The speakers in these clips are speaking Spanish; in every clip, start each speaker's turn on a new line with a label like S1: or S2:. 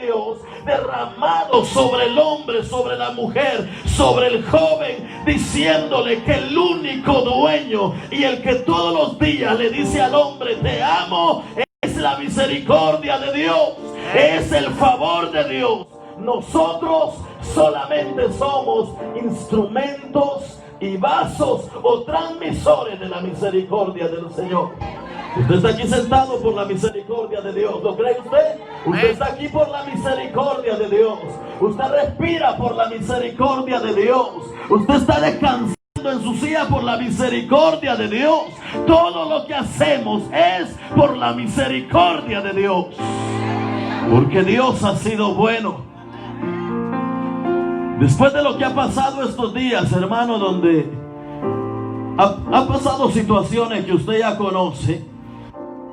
S1: Dios derramado sobre el hombre, sobre la mujer, sobre el joven, diciéndole que el único dueño y el que todos los días le dice al hombre: te amo, es la misericordia de Dios, es el favor de Dios. Nosotros solamente somos instrumentos y vasos o transmisores de la misericordia del Señor. Usted está aquí sentado por la misericordia de Dios, ¿lo cree usted? Usted está aquí por la misericordia de Dios. Usted respira por la misericordia de Dios. Usted está descansando en su silla por la misericordia de Dios. Todo lo que hacemos es por la misericordia de Dios, porque Dios ha sido bueno. Después de lo que ha pasado estos días, hermano, donde ha pasado situaciones que usted ya conoce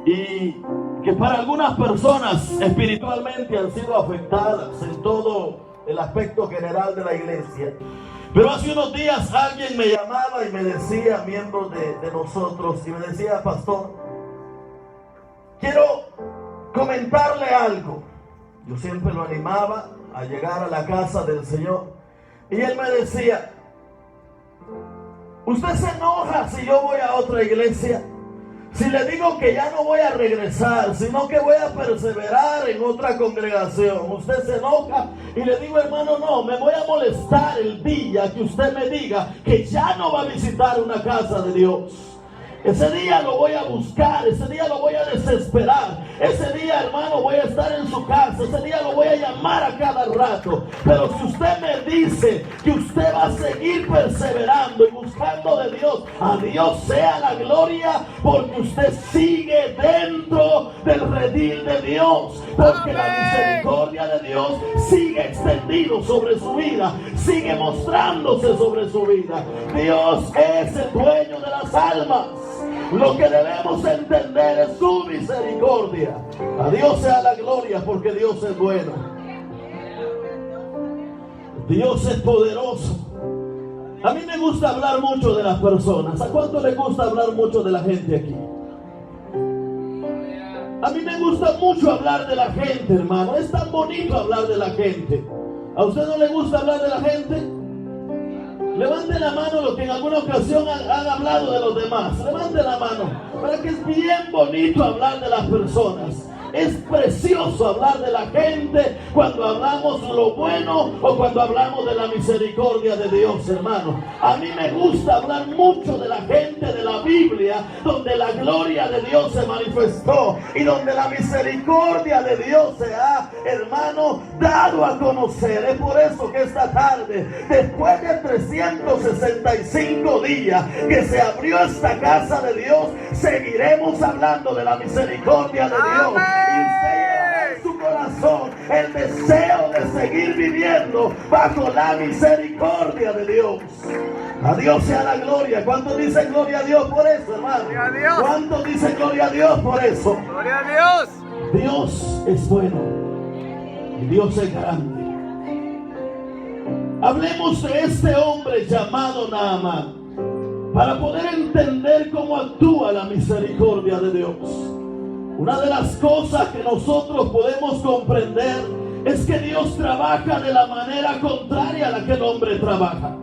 S1: y que para algunas personas espiritualmente han sido afectadas en todo el aspecto general de la iglesia. Pero hace unos días alguien me llamaba y me decía, miembro de nosotros, y me decía: pastor, quiero comentarle algo. Yo siempre lo animaba a llegar a la casa del Señor. Y él me decía: ¿usted se enoja si yo voy a otra iglesia? Si le digo que ya no voy a regresar, sino que voy a perseverar en otra congregación, ¿usted se enoja? Y le digo: hermano, no, me voy a molestar el día que usted me diga que ya no va a visitar una casa de Dios. Ese día lo voy a buscar, ese día lo voy a desesperar, ese día, hermano, voy a estar en su casa, ese día lo voy a llamar a cada rato. Pero si usted me dice que usted va a seguir perseverando y buscando de Dios, a Dios sea la gloria, porque usted sigue dentro del redil de Dios, porque la misericordia de Dios sigue extendido sobre su vida, sigue mostrándose sobre su vida. Dios es el dueño de las almas. Lo que debemos entender es su misericordia. A Dios sea la gloria, porque Dios es bueno. Dios es poderoso. A mí me gusta hablar mucho de las personas. ¿A cuánto le gusta hablar mucho de la gente aquí? A mí me gusta mucho hablar de la gente, hermano. Es tan bonito hablar de la gente. ¿A usted no le gusta hablar de la gente? Levante la mano los que en alguna ocasión han hablado de los demás. Levante la mano. Para que es bien bonito hablar de las personas. Es precioso hablar de la gente cuando hablamos lo bueno o cuando hablamos de la misericordia de Dios, hermano. A mí me gusta hablar mucho de la gente de la Biblia, donde la gloria de Dios se manifestó y donde la misericordia de Dios se ha, hermano, dado a conocer. Es por eso que esta tarde, después de 365 días que se abrió esta casa de Dios, seguiremos hablando de la misericordia de Dios. Y usted llevará en su corazón el deseo de seguir viviendo bajo la misericordia de Dios. A Dios sea la gloria. ¿Cuántos dicen gloria a Dios por eso, hermano? ¿Cuántos dicen gloria a Dios por eso?
S2: ¡Gloria a Dios!
S1: Dios es bueno y Dios es grande. Hablemos de este hombre llamado Naamán para poder entender cómo actúa la misericordia de Dios. Una de las cosas que nosotros podemos comprender es que Dios trabaja de la manera contraria a la que el hombre trabaja.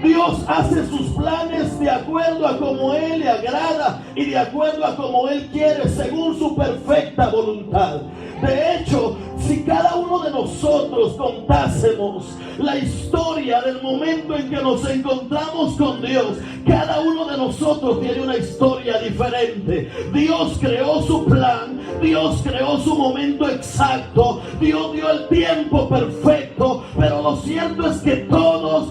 S1: Dios hace sus planes de acuerdo a como Él le agrada y de acuerdo a como Él quiere, según su perfecta voluntad. De hecho, si cada uno de nosotros contásemos la historia del momento en que nos encontramos con Dios, cada uno de nosotros tiene una historia diferente. Dios creó su plan, Dios creó su momento exacto, Dios dio el tiempo perfecto, pero lo cierto es que todos,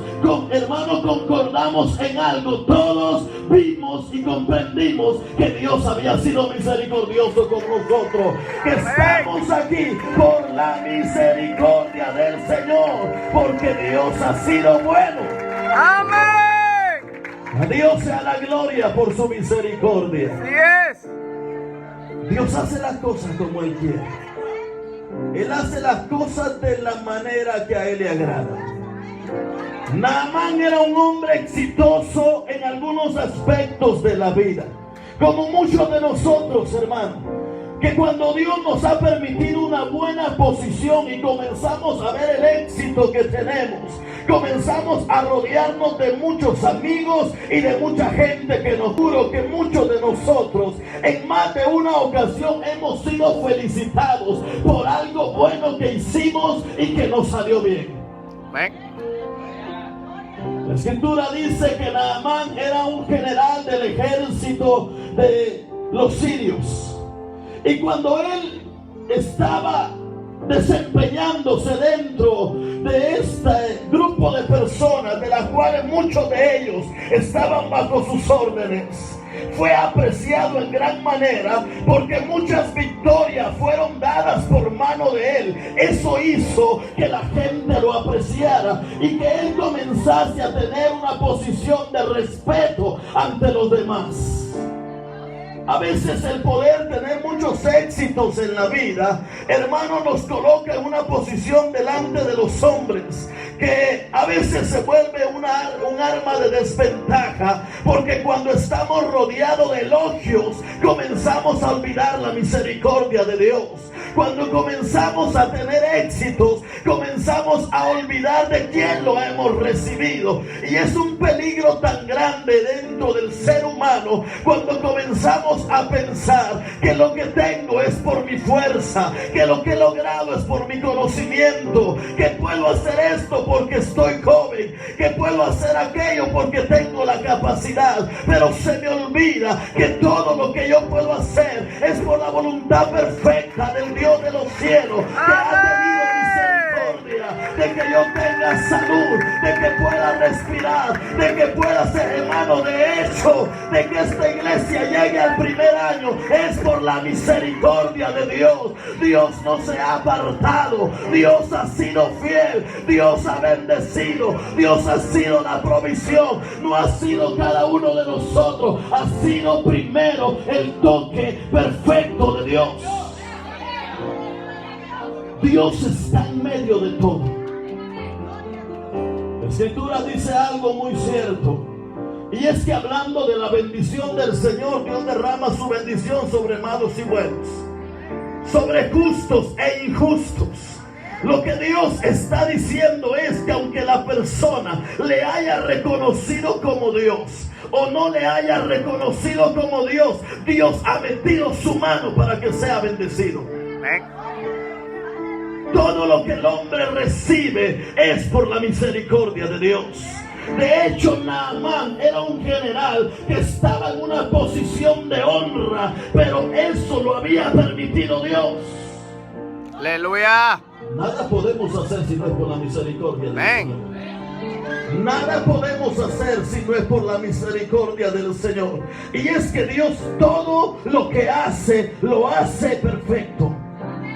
S1: hermanos, concordamos en algo. Todos vimos y comprendimos que Dios había sido misericordioso con nosotros, que estamos aquí por la misericordia del Señor, porque Dios ha sido bueno.
S2: ¡Amén!
S1: A Dios sea la gloria por su misericordia.
S2: Así es.
S1: Dios hace las cosas como Él quiere. Él hace las cosas de la manera que a Él le agrada. Naamán era un hombre exitoso en algunos aspectos de la vida, como muchos de nosotros, hermanos. que cuando Dios nos ha permitido una buena posición y comenzamos a ver el éxito que tenemos, comenzamos a rodearnos de muchos amigos y de mucha gente, que nos juro que muchos de nosotros en más de una ocasión hemos sido felicitados por algo bueno que hicimos y que nos salió bien.
S2: Amén.
S1: La escritura dice que Naamán era un general del ejército de los sirios. Y cuando él estaba desempeñándose dentro de este grupo de personas, de las cuales muchos de ellos estaban bajo sus órdenes, fue apreciado en gran manera porque muchas victorias fueron dadas por mano de él. Eso hizo que la gente lo apreciara y que él comenzase a tener una posición de respeto ante los demás. A veces el poder tener muchos éxitos en la vida, hermano, nos coloca en una posición delante de los hombres que a veces se vuelve un arma de desventaja, porque cuando estamos rodeados de elogios comenzamos a olvidar la misericordia de Dios. Cuando comenzamos a tener éxitos comenzamos a olvidar de quién lo hemos recibido, y es un peligro tan grande dentro del ser humano cuando comenzamos a pensar que lo que tengo es por mi fuerza, que lo que he logrado es por mi conocimiento, que puedo hacer esto porque estoy joven, que puedo hacer aquello porque tengo la capacidad, pero se me olvida que todo lo que yo puedo hacer es por la voluntad perfecta del Dios de los cielos, que ha tenido misericordia de que yo tenga salud, de que pueda respirar, de que pueda ser hermano. De hecho, de que esta iglesia llegue al primer año es por la misericordia de Dios. Dios no se ha apartado, Dios ha sido fiel, Dios ha bendecido, Dios ha sido la provisión. No ha sido cada uno de nosotros, ha sido primero el toque perfecto de Dios. Dios está en medio de todo. La escritura dice algo muy cierto, y es que hablando de la bendición del Señor, Dios derrama su bendición sobre malos y buenos, sobre justos e injustos. Lo que Dios está diciendo es que aunque la persona le haya reconocido como Dios o no le haya reconocido como Dios, Dios ha metido su mano para que sea bendecido. Todo lo que el hombre recibe es por la misericordia de Dios. De hecho, Naamán era un general que estaba en una posición de honra, pero eso lo había permitido Dios.
S2: Aleluya.
S1: Nada podemos hacer si no es por la misericordia del Señor. Nada podemos hacer si no es por la misericordia del Señor. Y es que Dios todo lo que hace, lo hace perfecto.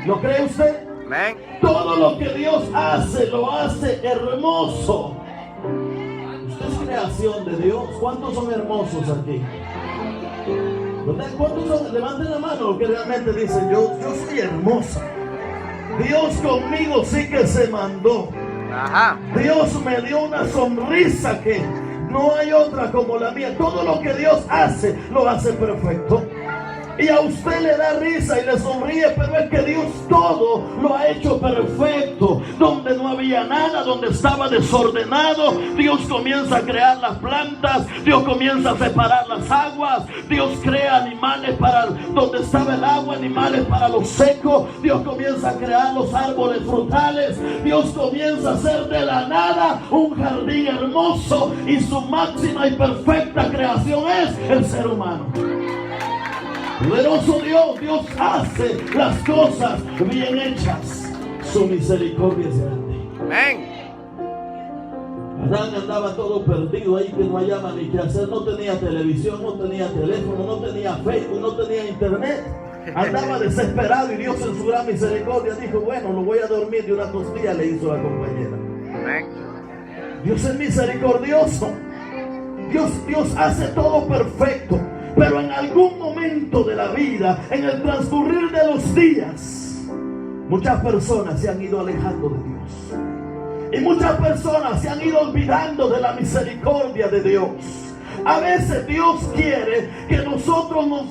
S1: ¿Lo cree usted?
S2: Amén.
S1: Todo lo que Dios hace, lo hace hermoso. Usted es creación de Dios. ¿Cuántos son hermosos aquí? ¿Cuántos son? Levanten la mano los que realmente dicen, yo soy hermosa. Dios conmigo sí que se mandó.
S2: Ajá.
S1: Dios me dio una sonrisa que no hay otra como la mía. Todo lo que Dios hace, lo hace perfecto. Y a usted le da risa y le sonríe, pero es que Dios todo lo ha hecho perfecto. Donde no había nada, donde estaba desordenado, Dios comienza a crear las plantas, Dios comienza a separar las aguas, Dios crea animales para donde estaba el agua, animales para lo seco, Dios comienza a crear los árboles frutales, Dios comienza a hacer de la nada un jardín hermoso, y su máxima y perfecta creación es el ser humano. Poderoso Dios, Dios hace las cosas bien hechas. Su misericordia es grande.
S2: Amén.
S1: Adán andaba todo perdido ahí, que no hallaba ni qué hacer. No tenía televisión, no tenía teléfono, no tenía Facebook, no tenía internet. Andaba desesperado, y Dios en su gran misericordia dijo, bueno, lo voy a dormir de una costilla, le hizo la compañera.
S2: Amén.
S1: Dios es misericordioso. Dios hace todo perfecto. Pero en algún momento de la vida, en el transcurrir de los días, muchas personas se han ido alejando de Dios. Y muchas personas se han ido olvidando de la misericordia de Dios. A veces Dios quiere que nosotros nos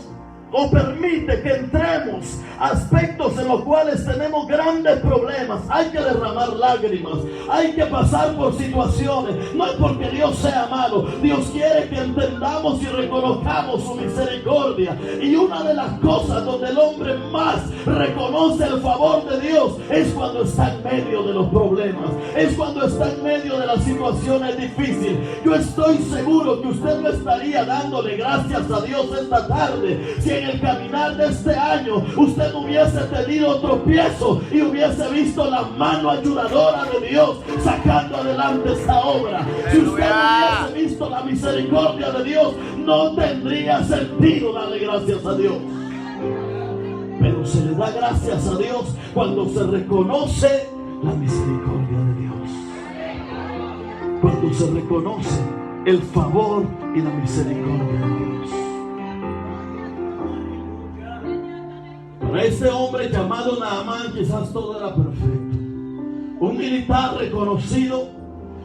S1: o permite que entremos a aspectos en los cuales tenemos grandes problemas, hay que derramar lágrimas, hay que pasar por situaciones, no es porque Dios sea malo, Dios quiere que entendamos y reconozcamos su misericordia. Y una de las cosas donde el hombre más reconoce el favor de Dios es cuando está en medio de los problemas, es cuando está en medio de las situaciones difíciles. Yo estoy seguro que usted no estaría dándole gracias a Dios esta tarde si en el caminar de este año usted hubiese tenido tropiezo y hubiese visto la mano ayudadora de Dios sacando adelante esta obra. Si usted hubiese visto la misericordia de Dios, no tendría sentido darle gracias a Dios. Pero se le da gracias a Dios cuando se reconoce la misericordia de Dios, cuando se reconoce el favor y la misericordia de Dios. Para este hombre llamado Naamán quizás todo era perfecto. Un militar reconocido,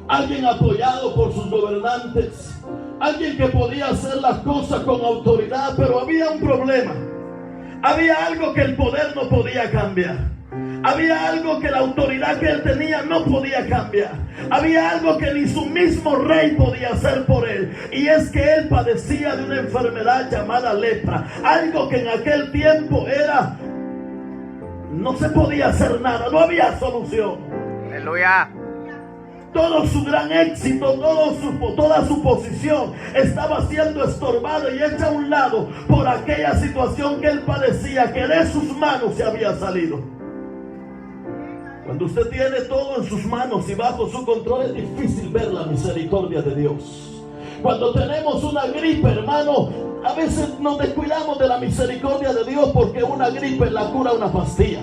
S1: alguien apoyado por sus gobernantes, alguien que podía hacer las cosas con autoridad, pero había un problema. Había algo que el poder no podía cambiar. Había algo que la autoridad que él tenía no podía cambiar. Había algo que ni su mismo rey podía hacer por él. Y es que él padecía de una enfermedad llamada lepra. Algo que en aquel tiempo era... no se podía hacer nada. No había solución.
S2: Aleluya.
S1: Todo su gran éxito, toda su posición estaba siendo estorbada y hecha a un lado por aquella situación que él padecía, que de sus manos se había salido. Cuando usted tiene todo en sus manos y bajo su control, es difícil ver la misericordia de Dios. Cuando tenemos una gripe, hermano, a veces nos descuidamos de la misericordia de Dios porque una gripe la cura una pastilla.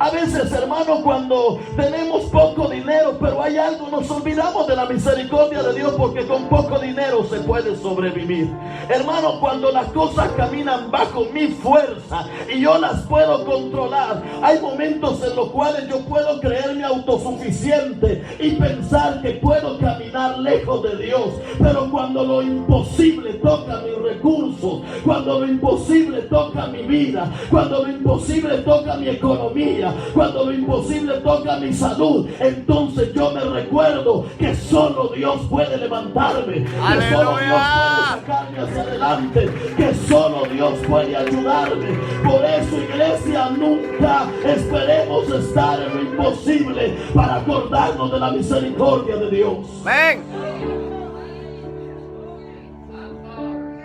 S1: A veces, hermano, cuando tenemos poco dinero, pero hay algo, nos olvidamos de la misericordia de Dios porque con poco dinero se puede sobrevivir. Hermano, cuando las cosas caminan bajo mi fuerza y yo las puedo controlar, hay momentos en los cuales yo puedo creerme autosuficiente y pensar que puedo caminar lejos de Dios. Pero cuando lo imposible toca mis recursos, cuando lo imposible toca mi vida, cuando lo imposible toca mi economía, cuando lo imposible toca mi salud, entonces yo me recuerdo que solo Dios puede levantarme, que solo Dios puede sacarme hacia adelante, que solo Dios puede ayudarme. Por eso, iglesia, nunca esperemos estar en lo imposible para acordarnos de la misericordia de Dios.
S2: Ven.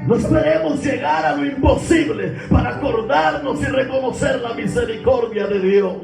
S1: No esperemos llegar a lo imposible para acordarnos y reconocer la misericordia de Dios.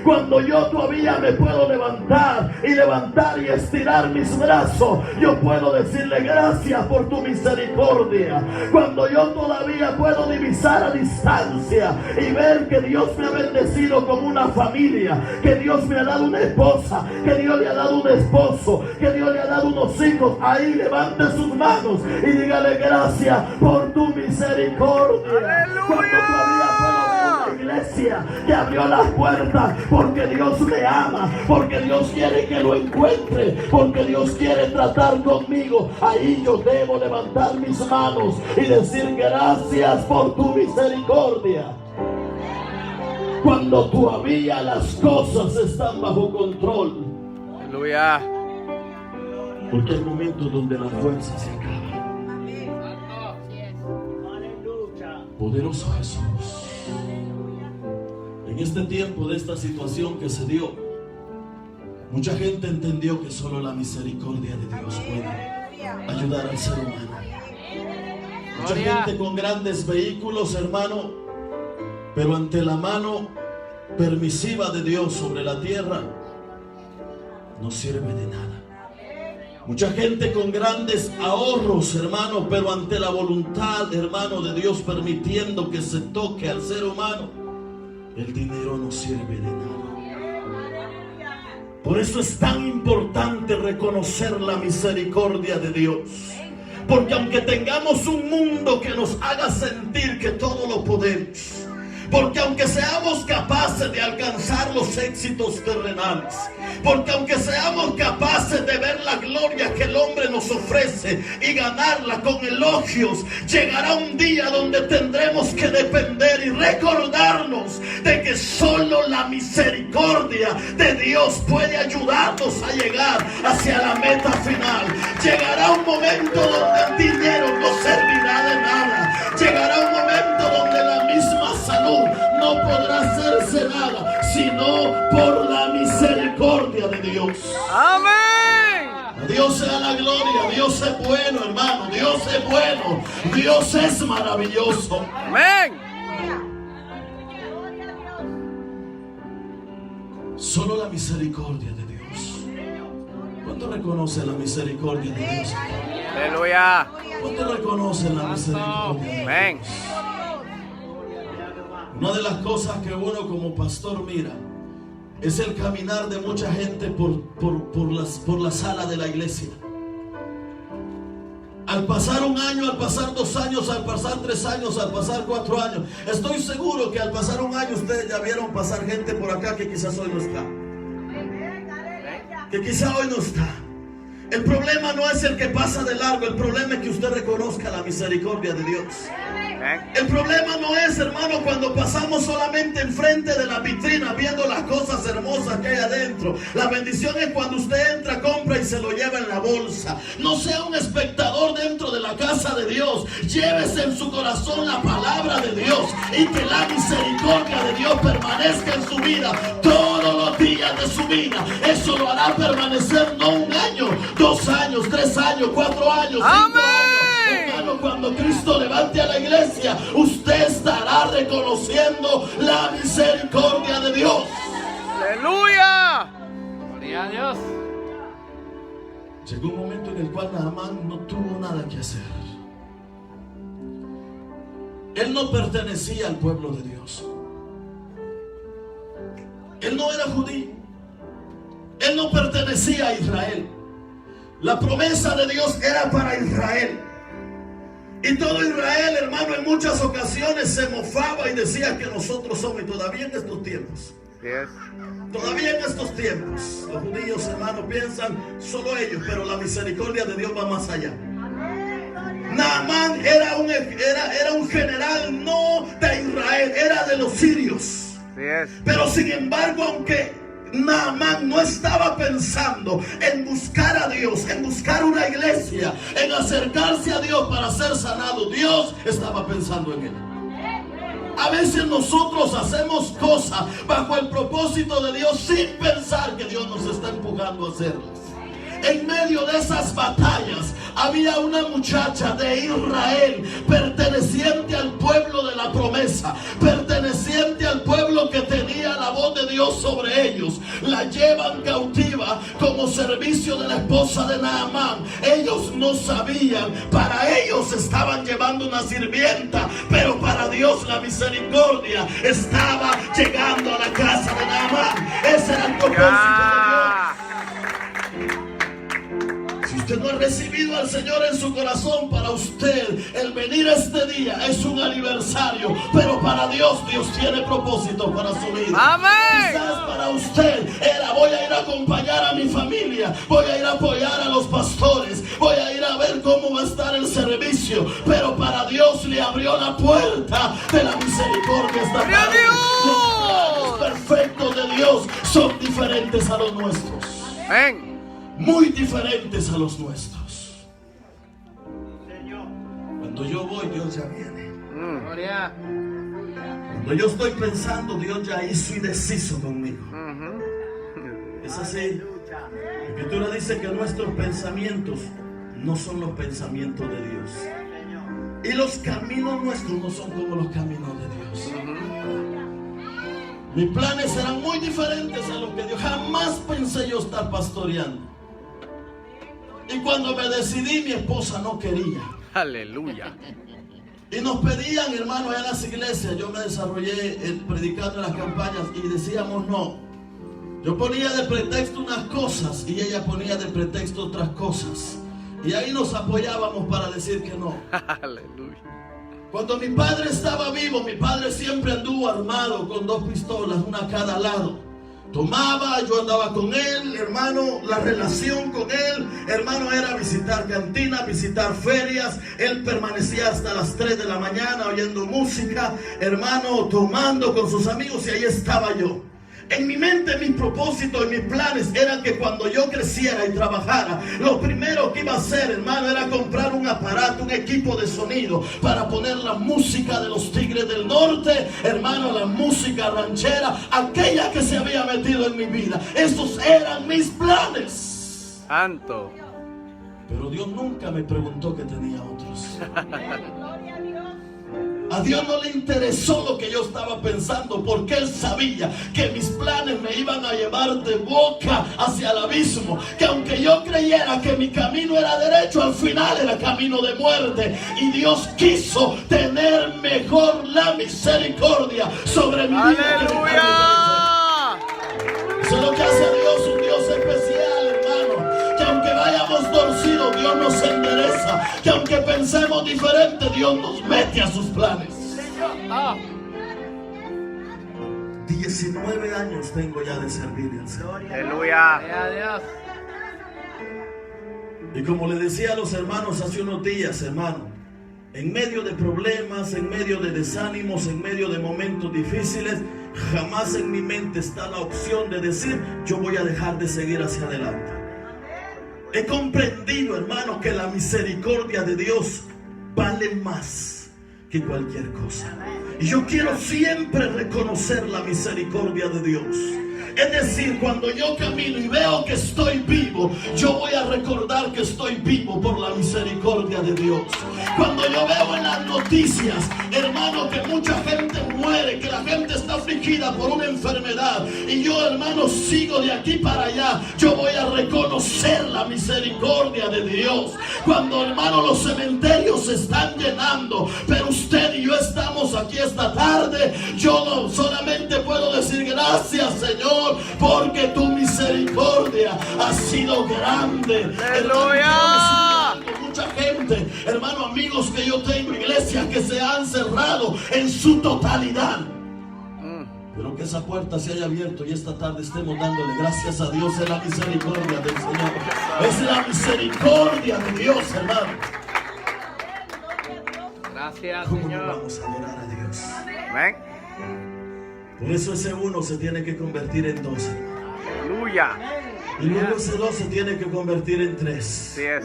S1: Cuando yo todavía me puedo levantar y estirar mis brazos, yo puedo decirle gracias por tu misericordia. Cuando yo todavía puedo divisar a distancia y ver que Dios me ha bendecido con una familia, que Dios me ha dado una esposa, que Dios le ha dado un esposo, que Dios le ha dado unos hijos, ahí levante sus manos y dígale gracias por tu misericordia.
S2: ¡Aleluya!
S1: Cuando todavía puedo ver una iglesia que abrió las puertas porque Dios me ama, porque Dios quiere que lo encuentre, porque Dios quiere tratar conmigo, ahí yo debo levantar mis manos y decir gracias por tu misericordia. Cuando todavía las cosas están bajo control.
S2: Aleluya.
S1: Porque hay momentos donde la fuerza se acaba. Poderoso Jesús. En este tiempo de esta situación que se dio, mucha gente entendió que solo la misericordia de Dios puede ayudar al ser humano. Mucha gente con grandes vehículos, hermano, pero ante la mano permisiva de Dios sobre la tierra, no sirve de nada. Mucha gente con grandes ahorros, hermano, pero ante la voluntad, hermano, de Dios permitiendo que se toque al ser humano, el dinero no sirve de nada. Por eso es tan importante reconocer la misericordia de Dios. Porque aunque tengamos un mundo que nos haga sentir que todo lo podemos, Porque aunque seamos capaces de alcanzar los éxitos terrenales, porque aunque seamos capaces de ver la gloria que el hombre nos ofrece y ganarla con elogios, llegará un día donde tendremos que depender y recordarnos de que solo la misericordia de Dios puede ayudarnos a llegar hacia la meta final. Llegará un momento donde el dinero no servirá de nada. Llegará un momento donde la misma salud no podrá hacerse nada, sino por la misericordia de Dios.
S2: Amén.
S1: A Dios sea la gloria. Dios es bueno, hermano. Dios es bueno. Dios es maravilloso.
S2: Amén.
S1: Solo la misericordia de Dios. ¿Cuánto reconoce la misericordia de Dios?
S2: Aleluya.
S1: ¿Cuánto reconoce la misericordia de Dios?
S2: Amén.
S1: Una de las cosas que uno como pastor mira es el caminar de mucha gente por la sala de la iglesia. Al pasar un año, al pasar 2 años, al pasar 3 años, al pasar 4 años, estoy seguro que al pasar un año ustedes ya vieron pasar gente por acá que quizás hoy no está. Que quizás hoy no está. El problema no es el que pasa de largo, el problema es que usted reconozca la misericordia de Dios. El problema no es, hermano, cuando pasamos solamente enfrente de la vitrina viendo las cosas hermosas que hay adentro. La bendición es cuando usted entra, compra y se lo lleva en la bolsa. No sea un espectador dentro de la casa de Dios. Llévese en su corazón la palabra de Dios y que la misericordia de Dios permanezca en su vida todos los días de su vida. Eso lo hará permanecer no 1 año, 2 años, 3 años, 4 años, 5 años. Hermano, cuando Cristo levante a la iglesia, usted estará reconociendo la misericordia de Dios.
S2: Aleluya.
S3: Gloria a Dios.
S1: Llegó un momento en el cual Naamán no tuvo nada que hacer. Él no pertenecía al pueblo de Dios. Él no era judío. Él no pertenecía a Israel. La promesa de Dios era para Israel. Y todo Israel, hermano, en muchas ocasiones se mofaba y decía que nosotros somos, y todavía en estos tiempos. Todavía en estos tiempos, los judíos, hermano, piensan solo ellos, pero la misericordia de Dios va más allá. Naamán era un general no de Israel, era de los sirios. Pero sin embargo, aunque Naamán no estaba pensando en buscar a Dios, en buscar una iglesia, en acercarse a Dios para ser sanado, Dios estaba pensando en él. A veces nosotros hacemos cosas bajo el propósito de Dios sin pensar que Dios nos está empujando a hacerlas. En medio de esas batallas había una muchacha de Israel perteneciente al pueblo de la promesa, perteneciente al pueblo que tenía la voz de Dios sobre ellos. La llevan cautiva como servicio de la esposa de Naamán. Ellos no sabían, para ellos estaban llevando una sirvienta, pero para Dios la misericordia estaba llegando a la casa de Naamán. Ese era el propósito de Dios. Usted no ha recibido al Señor en su corazón, para usted el venir a este día es un aniversario, pero para Dios, Dios tiene propósito para su vida.
S2: Amén.
S1: Quizás para usted era: voy a ir a acompañar a mi familia, voy a ir a apoyar a los pastores, voy a ir a ver cómo va a estar el servicio, pero para Dios le abrió la puerta de la misericordia esta tarde. Los planes perfectos de Dios son diferentes a los nuestros.
S2: Amén.
S1: Muy diferentes a los nuestros. Cuando yo voy, Dios ya viene.
S3: Gloria.
S1: Cuando yo estoy pensando, Dios ya hizo y deshizo conmigo. Es así. La Escritura dice que nuestros pensamientos no son los pensamientos de Dios, y los caminos nuestros no son como los caminos de Dios. Mis planes serán muy diferentes a los que Dios. Jamás pensé yo estar pastoreando. Y cuando me decidí, mi esposa no quería.
S2: Aleluya.
S1: Y nos pedían, hermanos, en las iglesias. Yo me desarrollé predicando en las campañas y decíamos no. Yo ponía de pretexto unas cosas y ella ponía de pretexto otras cosas. Y ahí nos apoyábamos para decir que no.
S2: Aleluya.
S1: Cuando mi padre estaba vivo, mi padre siempre anduvo armado con 2 pistolas, una a cada lado. Tomaba, yo andaba con él, hermano, la relación con él, hermano, era visitar cantinas, visitar ferias. Él permanecía hasta las 3 de la mañana oyendo música, hermano, tomando con sus amigos, y ahí estaba yo. En mi mente, mi propósito y mis planes eran que cuando yo creciera y trabajara, lo primero que iba a hacer, hermano, era comprar un aparato, un equipo de sonido para poner la música de los Tigres del Norte, hermano, la música ranchera, aquella que se había metido en mi vida. Esos eran mis planes.
S2: Santo.
S1: Pero Dios nunca me preguntó que tenía otros. A Dios no le interesó lo que yo estaba pensando, porque Él sabía que mis planes me iban a llevar de boca hacia el abismo. Que aunque yo creyera que mi camino era derecho, al final era camino de muerte. Y Dios quiso tener mejor la misericordia sobre mi vida.
S2: ¡Aleluya!
S1: Eso es lo que hace a Dios un Dios especial, hermano. Que aunque vayamos torcidos, Dios nos endereza. Que aunque pensemos diferente, Dios nos mete a sus planes. 19 años tengo ya de servirle al Señor.
S2: Aleluya.
S3: Gloria a Dios.
S1: Y como le decía a los hermanos hace unos días, hermano, en medio de problemas, en medio de desánimos, en medio de momentos difíciles, jamás en mi mente está la opción de decir, yo voy a dejar de seguir hacia adelante. He comprendido, hermano, que la misericordia de Dios vale más que cualquier cosa. Y yo quiero siempre reconocer la misericordia de Dios. Es decir, cuando yo camino y veo que estoy vivo, yo voy a recordar que estoy vivo por la misericordia de Dios. Cuando yo veo en las noticias, hermano, que mucha gente muere, que la gente está afligida por una enfermedad, y yo, hermano, sigo de aquí para allá, yo voy a reconocer la misericordia de Dios. Cuando, hermano, los cementerios se están llenando, pero usted y yo estamos aquí esta tarde, yo no solamente puedo decir gracias, Señor, porque tu misericordia ha sido grande.
S2: ¡Aleluya!
S1: Mucha gente, hermano, amigos que yo tengo, iglesias que se han cerrado en su totalidad, pero que esa puerta se haya abierto y esta tarde estemos dándole gracias a Dios. Es la misericordia del Señor, es la misericordia de Dios, hermano.
S3: Gracias,
S1: ¿Cómo no
S3: Señor.
S1: vamos a adorar a Dios?
S2: Amén.
S1: Por eso ese uno se tiene que convertir en 2, hermano.
S2: Aleluya.
S1: Y luego ese 2 se tiene que convertir en 3.
S2: Así es.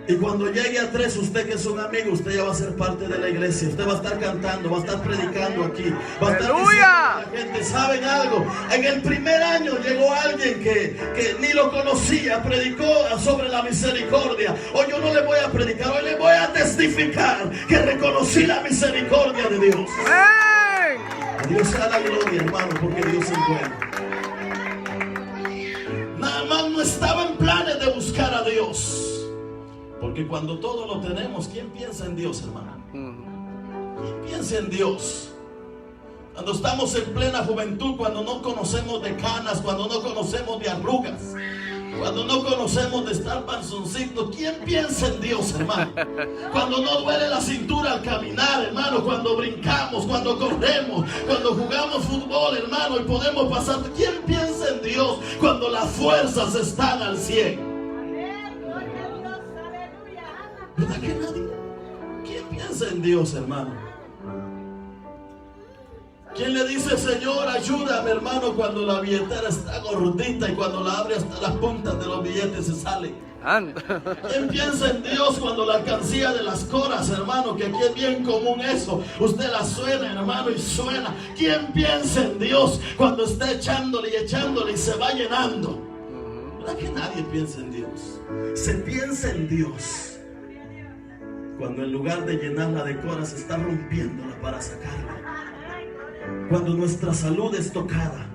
S1: Y cuando llegue a 3, usted que es un amigo, usted ya va a ser parte de la iglesia. Usted va a estar cantando, va a estar predicando aquí, va a estar diciendo a la gente, ¿saben algo? En el primer año llegó alguien que ni lo conocía, predicó sobre la misericordia. Hoy yo no le voy a predicar, hoy le voy a testificar que reconocí la misericordia de Dios.
S2: Amén.
S1: A Dios sea la gloria, hermano, porque Dios es bueno. Nada más no estaba en planes de buscar a Dios. Porque cuando todo lo tenemos, ¿quién piensa en Dios, hermano? ¿Quién piensa en Dios? Cuando estamos en plena juventud, cuando no conocemos de canas, cuando no conocemos de arrugas, cuando no conocemos de estar panzoncito, ¿quién piensa en Dios, hermano? Cuando no duele la cintura al caminar, hermano, cuando brincamos, cuando corremos, cuando jugamos fútbol, hermano, y podemos pasar, ¿quién piensa en Dios cuando las fuerzas están al 100? ¿Verdad que nadie? ¿Quién piensa en Dios, hermano? ¿Quién le dice, Señor, ayúdame, hermano, cuando la billetera está gordita y cuando la abre hasta las puntas de los billetes se sale?
S2: Santo.
S1: ¿Quién piensa en Dios cuando la alcancía de las coras, hermano, que aquí es bien común eso, usted la suena, hermano, y suena? ¿Quién piensa en Dios cuando está echándole y se va llenando? ¿Verdad que nadie piensa en Dios? Se piensa en Dios cuando en lugar de llenarla de coras está rompiéndola para sacarla. Cuando nuestra salud es tocada,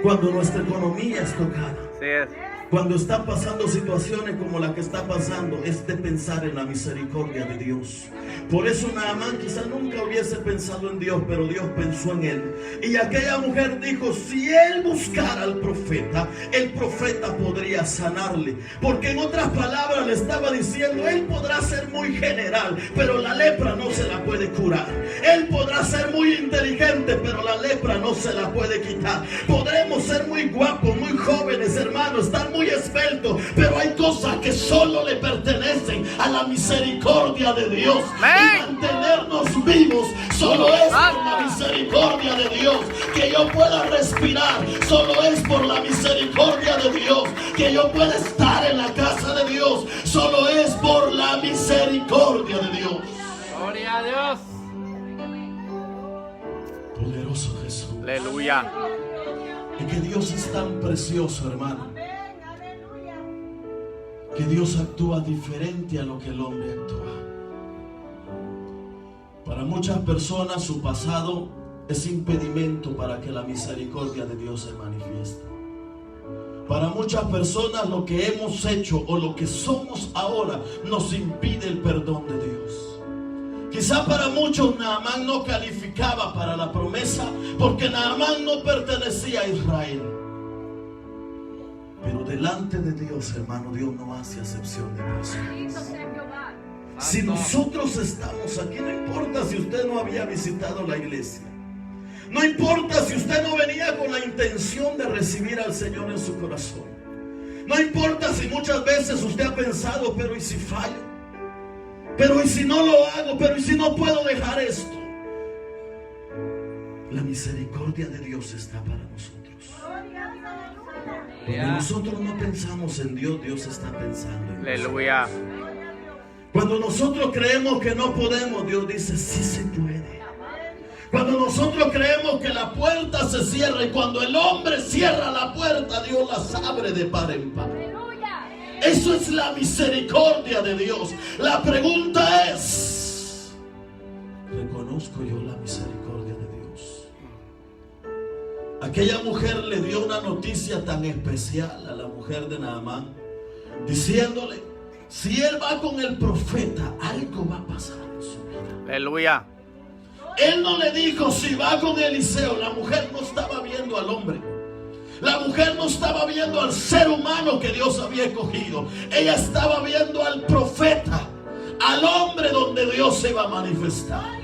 S1: cuando nuestra economía es tocada,
S2: Así es.
S1: cuando está pasando situaciones como la que está pasando, es de pensar en la misericordia de Dios. Por eso Naamán quizá nunca hubiese pensado en Dios, pero Dios pensó en él. Y aquella mujer dijo, si él buscara al profeta, el profeta podría sanarle. Porque en otras palabras le estaba diciendo, él podrá ser muy general, pero la lepra no se la puede curar. Él podrá ser muy inteligente, pero la lepra no se la puede quitar. Podremos ser muy guapos, muy jóvenes, hermanos, estar muy esbeltos, pero hay cosas que solo le pertenecen a la misericordia de Dios. Y mantenernos vivos solo es por la misericordia de Dios. Que yo pueda respirar solo es por la misericordia de Dios. Que yo pueda estar en la casa de Dios solo es por la misericordia de Dios.
S3: Gloria a Dios.
S1: Poderoso Jesús.
S2: Aleluya.
S1: Y que Dios es tan precioso, hermano, que Dios actúa diferente a lo que el hombre actúa. Para muchas personas su pasado es impedimento para que la misericordia de Dios se manifieste. Para muchas personas lo que hemos hecho o lo que somos ahora nos impide el perdón de Dios. Quizá para muchos Naamán no calificaba para la promesa porque Naamán no pertenecía a Israel. Pero delante de Dios, hermano, Dios no hace acepción de personas. Si nosotros estamos aquí, no importa si usted no había visitado la iglesia, no importa si usted no venía con la intención de recibir al Señor en su corazón, no importa si muchas veces usted ha pensado, pero ¿y si fallo? Pero ¿y si no lo hago? Pero ¿y si no puedo dejar esto? La misericordia de Dios está para nosotros. Cuando nosotros no pensamos en Dios, Dios está pensando en nosotros.
S2: Aleluya.
S1: Cuando nosotros creemos que no podemos, Dios dice, sí se puede. Cuando nosotros creemos que la puerta se cierra y cuando el hombre cierra la puerta, Dios las abre de par en par. Eso es la misericordia de Dios. La pregunta es, ¿reconozco yo la misericordia de Dios? Aquella mujer le dio una noticia tan especial a la mujer de Naamán, diciéndole, si él va con el profeta, algo va a pasar en su vida.
S2: Aleluya.
S1: Él no le dijo si va con Eliseo. La mujer no estaba viendo al hombre. La mujer no estaba viendo al ser humano que Dios había escogido. Ella estaba viendo al profeta, al hombre donde Dios se iba a manifestar.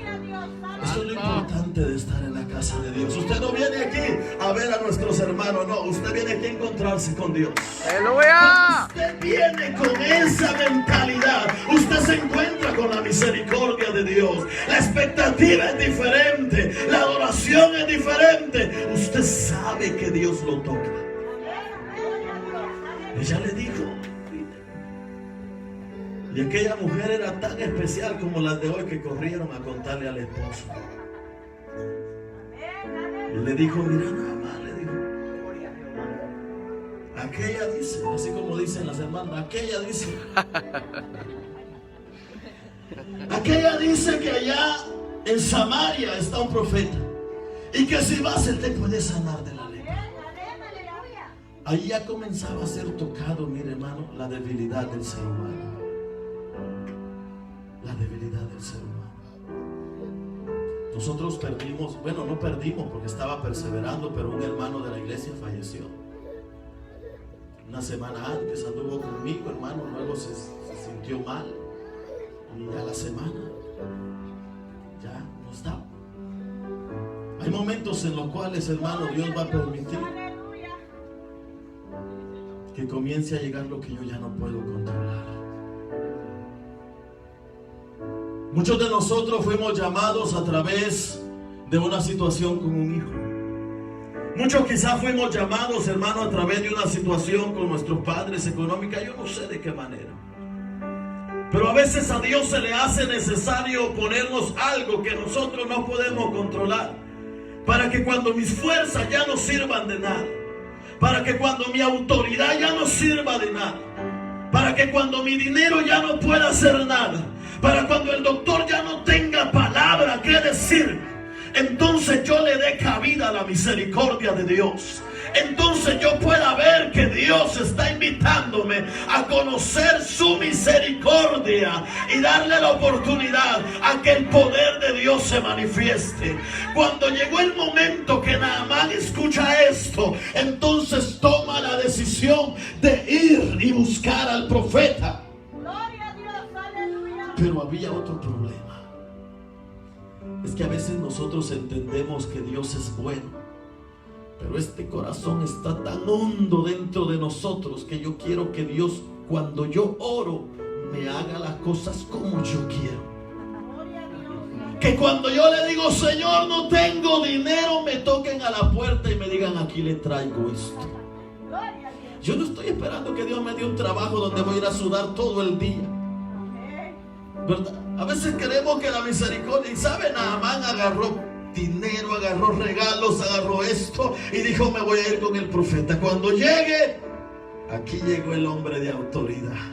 S1: Eso es lo importante de estar en la casa de Dios. Usted no viene aquí a ver a nuestros hermanos, no. Usted viene aquí a encontrarse con Dios.
S2: Aleluya.
S1: Usted viene con esa mentalidad. Usted se encuentra con la misericordia de Dios. La expectativa es diferente. La adoración es diferente. Usted sabe que Dios lo toca. Ella le dijo. Y aquella mujer era tan especial como las de hoy que corrieron a contarle al esposo. Y le dijo, mira nada más, le dijo. Aquella dice, así como dicen las hermanas, aquella dice. Aquella dice que allá en Samaria está un profeta. Y que si vas él te puede sanar de la lepra. Ahí ya comenzaba a ser tocado, mire hermano, la debilidad del ser humano. La debilidad del ser humano. Nosotros perdimos, bueno, no perdimos porque estaba perseverando, pero un hermano de la iglesia falleció. Una semana antes anduvo conmigo, hermano, luego se sintió mal. Y a la semana ya no está. Hay momentos en los cuales, hermano, Dios va a permitir que comience a llegar lo que yo ya no puedo controlar. Muchos de nosotros fuimos llamados a través de una situación con un hijo. Muchos quizás fuimos llamados, hermano, a través de una situación con nuestros padres económica. Yo no sé de qué manera. Pero a veces a Dios se le hace necesario ponernos algo que nosotros no podemos controlar. Para que cuando mis fuerzas ya no sirvan de nada. Para que cuando mi autoridad ya no sirva de nada. Para que cuando mi dinero ya no pueda hacer nada. Para cuando el doctor ya no tenga palabra que decir, entonces yo le dé cabida a la misericordia de Dios. Entonces yo pueda ver que Dios está invitando ayúdame a conocer su misericordia y darle la oportunidad a que el poder de Dios se manifieste. Cuando llegó el momento que Naamán escucha esto, entonces toma la decisión de ir y buscar al profeta.
S4: Gloria a Dios, aleluya.
S1: Pero había otro problema. Es que a veces nosotros entendemos que Dios es bueno, pero este corazón está tan hondo dentro de nosotros que yo quiero que Dios, cuando yo oro, me haga las cosas como yo quiero. Que cuando yo le digo, Señor, no tengo dinero, me toquen a la puerta y me digan, aquí le traigo esto. Yo no estoy esperando que Dios me dé un trabajo donde voy a ir a sudar todo el día, ¿verdad? A veces queremos que la misericordia, y sabe, Naamán agarró dinero, agarró regalos, agarró esto y dijo, me voy a ir con el profeta. Cuando llegue, aquí llegó el hombre de autoridad.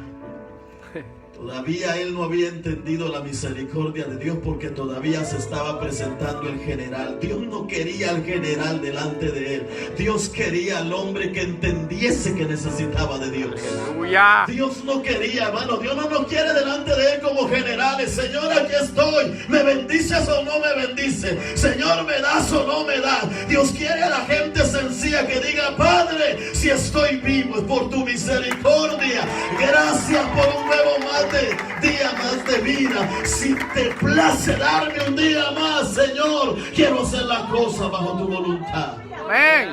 S1: Todavía él no había entendido la misericordia de Dios, porque todavía se estaba presentando el general. Dios no quería al general delante de él. Dios quería al hombre que entendiese que necesitaba de Dios.
S2: Aleluya.
S1: Dios no quería, hermano. Dios no nos quiere delante de él como generales. Señor, aquí estoy. ¿Me bendices o no me bendices? Señor, ¿me das o no me das? Dios quiere a la gente sencilla que diga, Padre, si estoy vivo es por tu misericordia. Gracias por un nuevo día más de vida. Si te place darme un día más, Señor, quiero hacer la cosa bajo tu voluntad.
S2: Amén.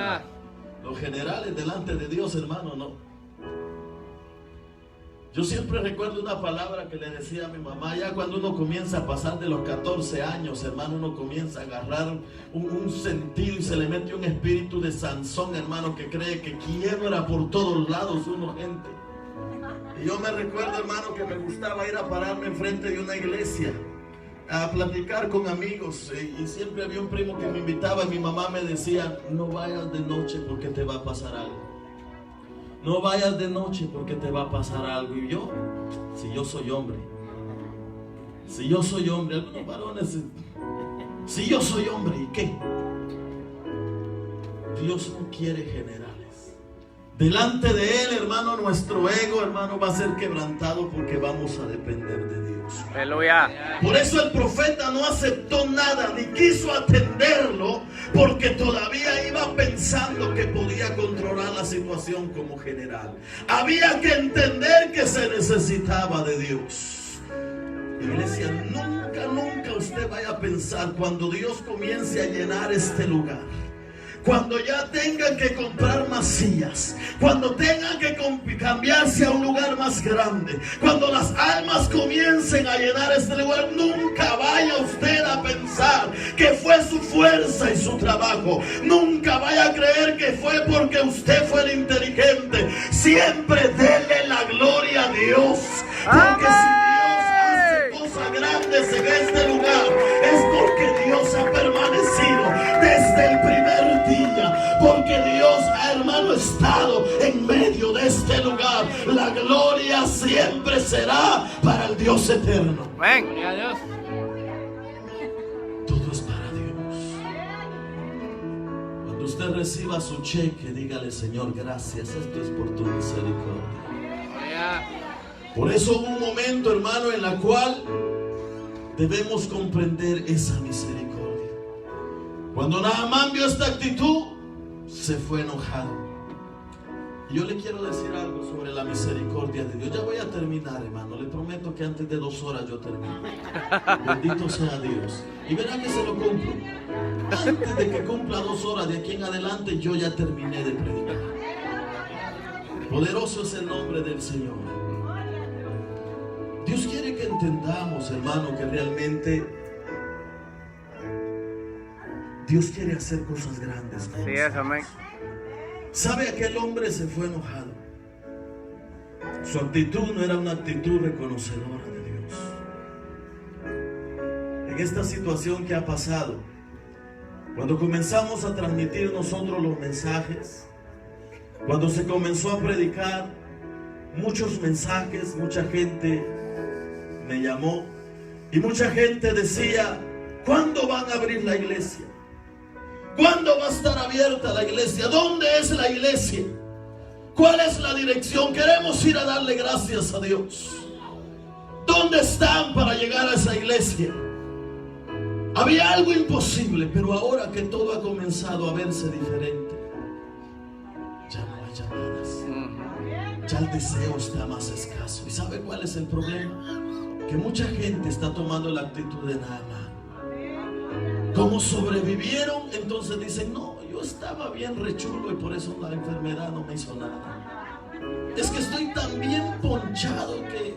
S1: Los generales delante de Dios, hermano, no. Yo siempre recuerdo una palabra que le decía a mi mamá, ya cuando uno comienza a pasar de los 14 años, hermano, uno comienza a agarrar un sentido y se le mete un espíritu de Sansón, hermano, que cree que quiebra por todos lados uno, gente. Y yo me recuerdo, hermano, que me gustaba ir a pararme enfrente de una iglesia a platicar con amigos, y siempre había un primo que me invitaba y mi mamá me decía, no vayas de noche porque te va a pasar algo. No vayas de noche porque te va a pasar algo. Y yo, si yo soy hombre, algunos varones, si yo soy hombre, ¿y qué? Dios no quiere generales. Delante de él, hermano, nuestro ego, hermano, va a ser quebrantado porque vamos a depender de Dios.
S2: Aleluya.
S1: Por eso el profeta no aceptó nada ni quiso atenderlo, porque todavía iba pensando que podía controlar la situación como general. Había que entender que se necesitaba de Dios. Iglesia, nunca usted vaya a pensar, cuando Dios comience a llenar este lugar, cuando ya tengan que comprar más sillas, cuando tengan que cambiarse a un lugar más grande, cuando las almas comiencen a llenar este lugar, nunca vaya usted a pensar que fue su fuerza y su trabajo. Nunca vaya a creer que fue porque usted fue el inteligente. Siempre dele la gloria a Dios, porque si Dios hace cosas grandes en este lugar, es porque Dios ha permanecido desde el primer día, porque Dios, hermano, ha estado en medio de este lugar. La gloria siempre será para el Dios eterno.
S2: Amén.
S3: Gloria a Dios.
S1: Todo es para Dios. Cuando usted reciba su cheque, dígale, Señor, gracias, esto es por tu misericordia.
S3: Gloria.
S1: Por eso hubo un momento, hermano, en la cual debemos comprender esa misericordia. Cuando Naamán vio esta actitud, se fue enojado. Y yo le quiero decir algo sobre la misericordia de Dios. Ya voy a terminar, hermano. Le prometo que antes de 2 horas yo termino. Bendito sea Dios. Y verá que se lo cumplo. Antes de que cumpla 2 horas de aquí en adelante, yo ya terminé de predicar. Poderoso es el nombre del Señor. Dios quiere que entendamos, hermano, que realmente Dios quiere hacer cosas grandes.
S2: Sí es, amén.
S1: ¿Sabe? Aquel hombre se fue enojado. Su actitud no era una actitud reconocedora de Dios. En esta situación que ha pasado, cuando comenzamos a transmitir nosotros los mensajes, cuando se comenzó a predicar muchos mensajes, mucha gente me llamó y mucha gente decía, ¿cuándo van a abrir la iglesia? ¿Cuándo va a estar abierta la iglesia? ¿Dónde es la iglesia? ¿Cuál es la dirección? Queremos ir a darle gracias a Dios. ¿Dónde están para llegar a esa iglesia? Había algo imposible, pero ahora que todo ha comenzado a verse diferente, ya no hay llamadas. Ya el deseo está más escaso. ¿Y sabe cuál es el problema? Que mucha gente está tomando la actitud de Naamán. Como sobrevivieron, entonces dicen, no, yo estaba bien rechulo y por eso la enfermedad no me hizo nada. Es que estoy tan bien ponchado que...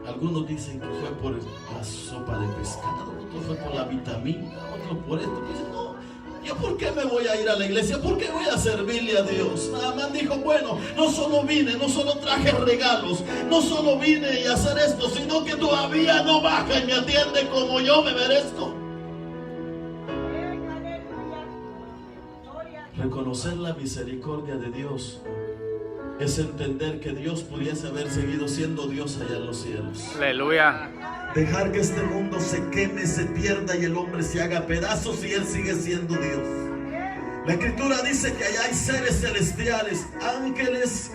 S1: Algunos dicen que fue por la sopa de pescado, otros fue por la vitamina, otros por esto. Dicen, no, ¿yo por qué me voy a ir a la iglesia? ¿Por qué voy a servirle a Dios? Naamán dijo, bueno, no solo vine, no solo traje regalos, no solo vine a hacer esto, sino que todavía no baja y me atiende como yo me merezco. Reconocer la misericordia de Dios es entender que Dios pudiese haber seguido siendo Dios allá en los cielos.
S2: Aleluya.
S1: Dejar que este mundo se queme, se pierda y el hombre se haga pedazos y Él sigue siendo Dios. La Escritura dice que allá hay seres celestiales, ángeles,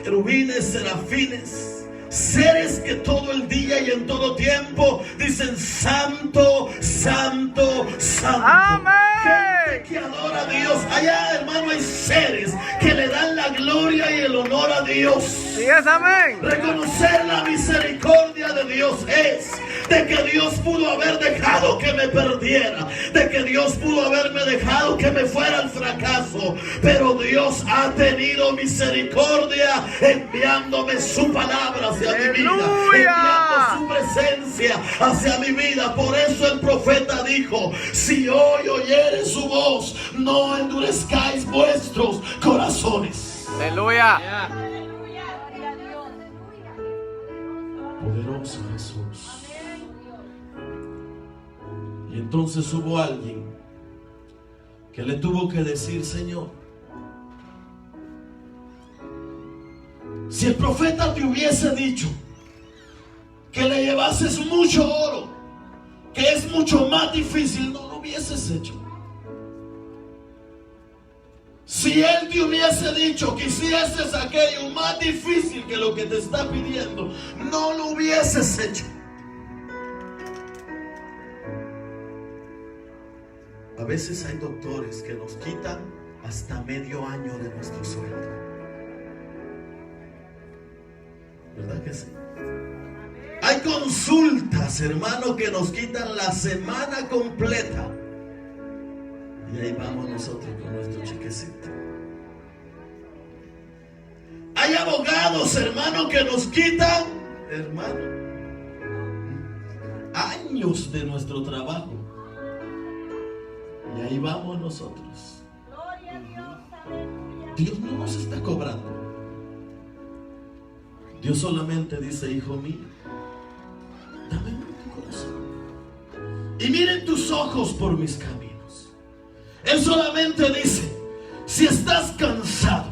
S1: querubines, serafines, seres que todo el día y en todo tiempo dicen santo, santo, santo.
S2: Amén.
S1: Gente que adora a Dios. Allá, hermano, hay seres que le dan la gloria y el honor a Dios.
S2: Sí es amén.
S1: Reconocer la misericordia de Dios es de que Dios pudo haber dejado que me perdiera, de que Dios pudo haberme dejado que me fuera al fracaso, pero Dios ha tenido misericordia enviándome su palabra hacia mi vida, enviando su presencia hacia mi vida. Por eso el profeta dijo, si hoy oyeres su voz, no endurezcáis vuestros corazones.
S2: Aleluya.
S1: Poderoso Jesús. Y entonces hubo alguien que le tuvo que decir, Señor, si el profeta te hubiese dicho que le llevases mucho oro, que es mucho más difícil, no lo hubieses hecho. Si él te hubiese dicho que hicieses aquello más difícil que lo que te está pidiendo, no lo hubieses hecho. A veces hay doctores que nos quitan hasta medio año de nuestro sueldo. ¿Verdad que sí? Hay consultas, hermano, que nos quitan la semana completa. Y ahí vamos nosotros con nuestro chequecito. Hay abogados, hermano, que nos quitan, hermano, años de nuestro trabajo. Y ahí vamos nosotros. Dios no nos está cobrando. Dios solamente dice, hijo mío, dame tu corazón y miren tus ojos por mis caminos. Él solamente dice, si estás cansado,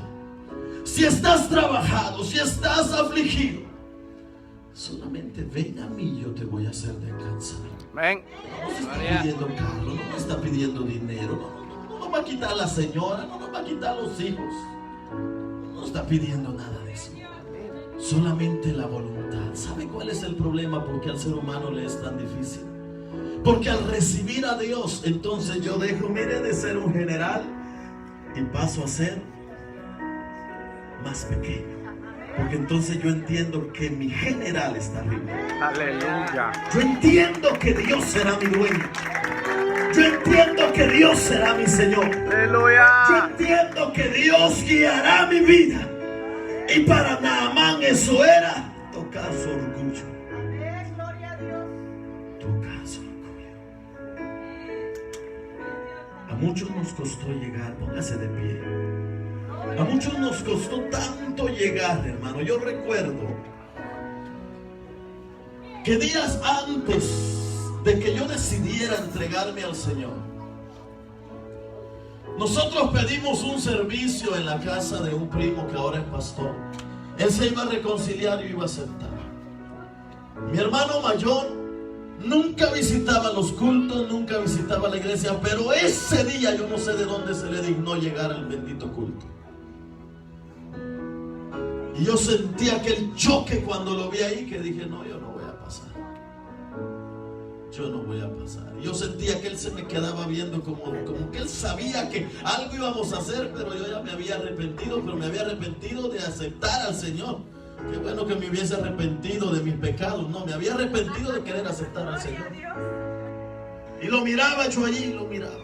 S1: si estás trabajado, si estás afligido, solamente ven a mí, yo te voy a hacer descansar.
S2: Amén.
S1: No nos está pidiendo carro, no nos está pidiendo dinero, no nos va a quitar la señora, no nos va a quitar los hijos, no nos está pidiendo nada de eso. Solamente la voluntad. ¿Sabe cuál es el problema? Porque al ser humano le es tan difícil. Porque al recibir a Dios, entonces yo dejo, mire, de ser un general y paso a ser más pequeño. Porque entonces yo entiendo que mi general está arriba.
S2: Aleluya.
S1: Yo entiendo que Dios será mi dueño. Yo entiendo que Dios será mi Señor.
S2: Aleluya.
S1: Yo entiendo que Dios guiará mi vida. Y para Naamán eso era tocar su orgullo. Tocar su orgullo. A muchos nos costó llegar, póngase de pie. A muchos nos costó tanto llegar, hermano. Yo recuerdo que días antes de que yo decidiera entregarme al Señor, nosotros pedimos un servicio en la casa de un primo que ahora es pastor. Él se iba a reconciliar y iba a aceptar. Mi hermano mayor Nunca visitaba los cultos, nunca visitaba la iglesia, pero ese día yo no sé de dónde se le dignó llegar al bendito culto. Y yo sentí aquel choque cuando lo vi ahí, que dije, no, yo no voy a pasar. Yo no voy a pasar. Yo sentía que él se me quedaba viendo como que él sabía que algo íbamos a hacer, pero yo ya me había arrepentido, pero me había arrepentido de aceptar al Señor. Qué bueno que me hubiese arrepentido de mis pecados. No, me había arrepentido de querer aceptar al Señor. Y lo miraba yo allí, lo miraba.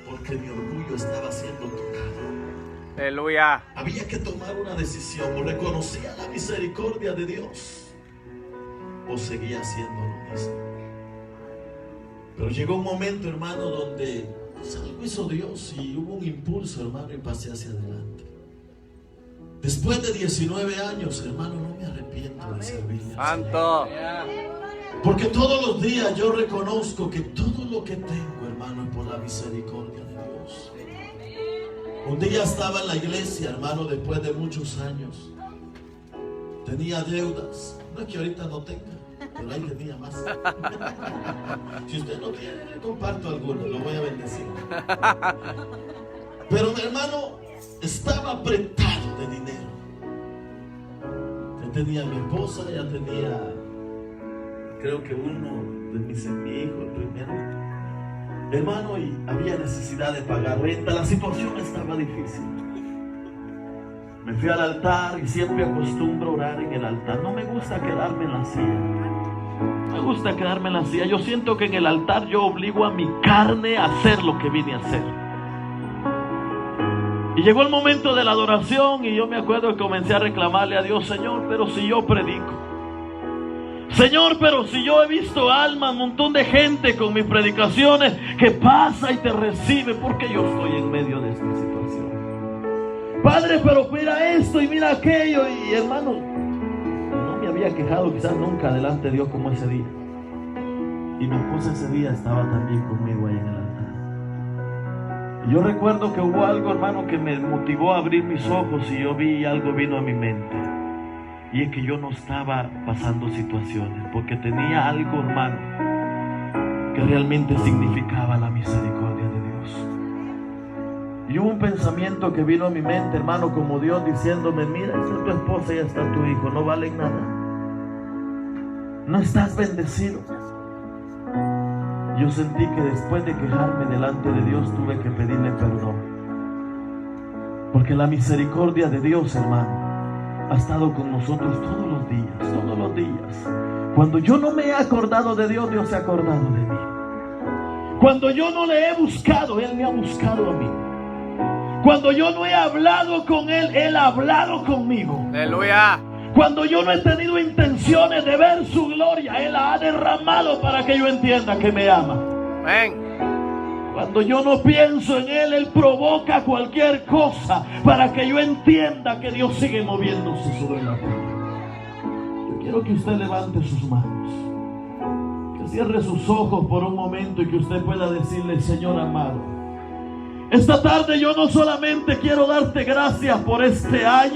S1: Porque mi orgullo estaba siendo tocado.
S2: Aleluya.
S1: Había que tomar una decisión. O reconocía la misericordia de Dios, o seguía haciendo lo mismo. Pero llegó un momento, hermano, donde pues, algo hizo Dios y hubo un impulso, hermano, y pasé hacia adelante. Después de 19 años, hermano, no me arrepiento de servirle.
S2: Santo.
S1: Porque todos los días yo reconozco que todo lo que tengo, hermano, es por la misericordia de Dios. Un día estaba en la iglesia, hermano, después de muchos años. Tenía deudas. No es que ahorita no tenga, pero ahí tenía más. Si usted no tiene, le comparto alguno, lo voy a bendecir. Pero mi hermano estaba apretado de dinero. Ya tenía mi esposa, ya tenía, creo que uno de mi hijo, el primero. Hermano, y había necesidad de pagar renta. La situación estaba difícil. Me fui al altar y siempre acostumbro orar en el altar. No me gusta quedarme en la silla. Me gusta quedarme en la silla. Yo siento que en el altar yo obligo a mi carne a hacer lo que vine a hacer. Y llegó el momento de la adoración y yo me acuerdo que comencé a reclamarle a Dios, Señor, pero si yo predico. Señor, pero si yo he visto almas, un montón de gente con mis predicaciones que pasa y te recibe, ¿por qué yo estoy en medio de esta situación? Padre, pero mira esto y mira aquello. Y hermano, no me había quejado quizás nunca delante de Dios como ese día. Y mi esposa ese día estaba también conmigo ahí en el altar. Y yo recuerdo que hubo algo, hermano, que me motivó a abrir mis ojos y yo vi algo vino a mi mente. Y es que yo no estaba pasando situaciones, porque tenía algo, hermano, que realmente significaba la misericordia de Dios. Y hubo un pensamiento que vino a mi mente, hermano, como Dios diciéndome, mira, esta es tu esposa y está tu hijo, no valen nada. No estás bendecido. Yo sentí que después de quejarme delante de Dios, tuve que pedirle perdón. Porque la misericordia de Dios, hermano, ha estado con nosotros todos los días, todos los días. Cuando yo no me he acordado de Dios, Dios se ha acordado de mí. Cuando yo no le he buscado, Él me ha buscado a mí. Cuando yo no he hablado con Él, Él ha hablado conmigo.
S2: Aleluya.
S1: Cuando yo no he tenido intenciones de ver su gloria, Él la ha derramado para que yo entienda que me ama.
S2: Amén.
S1: Cuando yo no pienso en Él, Él provoca cualquier cosa para que yo entienda que Dios sigue moviéndose sobre la tierra. Yo quiero que usted levante sus manos, que cierre sus ojos por un momento y que usted pueda decirle, Señor amado, esta tarde yo no solamente quiero darte gracias por este año,